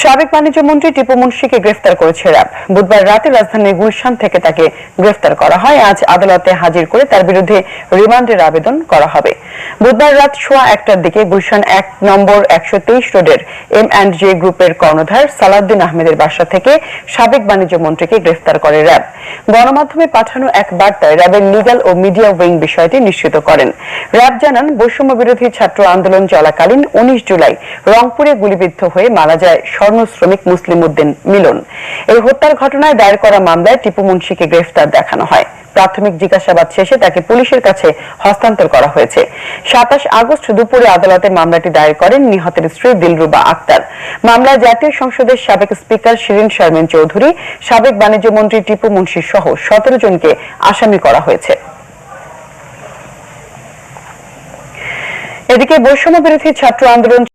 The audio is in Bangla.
সাবেক বাণিজ্য মন্ত্রী টিপু মুন্সিকে গ্রেফতার করেছে র্যাব। বুধবার রাতে রাজধানীর গুলশান থেকে তাকে গ্রেফতার করা হয়। আজ আদালতে হাজির করে তার বিরুদ্ধে রিমান্ডের আবেদন করা হবে। বুধবার রাত 1:15টার দিকে গুলশান 1 নম্বর 123 রোডের M&J গ্রুপের কর্ণধার সালাউদ্দিন আহমেদের বাসা থেকে সাবেক বাণিজ্য মন্ত্রীকে গ্রেফতার করে র্যাব। গণমাধ্যমে পাঠানো এক বার্তায় র্যাবের লিগ্যাল ও মিডিয়া উইং বিষয়টি নিশ্চিত করেন। র্যাব জানান, বৈষম্য বিরোধী ছাত্র আন্দোলন চলাকালীন 19 জুলাই রংপুরে গুলিবিদ্ধ হয়ে মারা যায় স্বর্ণ শ্রমিক মুসলিম উদ্দিন মিলন। এই হত্যার ঘটনায় দায়ের করা মামলায় টিপু মুন্সিকে গ্রেফতার দেখানো হয়। প্রাথমিক জিজ্ঞাসাবাদ শেষে তাকে পুলিশের কাছে হস্তান্তর করা হয়েছে। 27 আগস্ট দুপুরে আদালতে মামলাটি দায়ের করেন নিহতের স্ত্রী দিলরুবা আক্তার। মামলায় জাতীয় সংসদের সাবেক স্পিকার শিরিন শারমিন চৌধুরী, সাবেক বাণিজ্য মন্ত্রী টিপু মুন্সি সহ 17 জনকে আসামি করা হয়েছে। এদিকে বৈষম্য বিরোধী ছাত্র আন্দোলন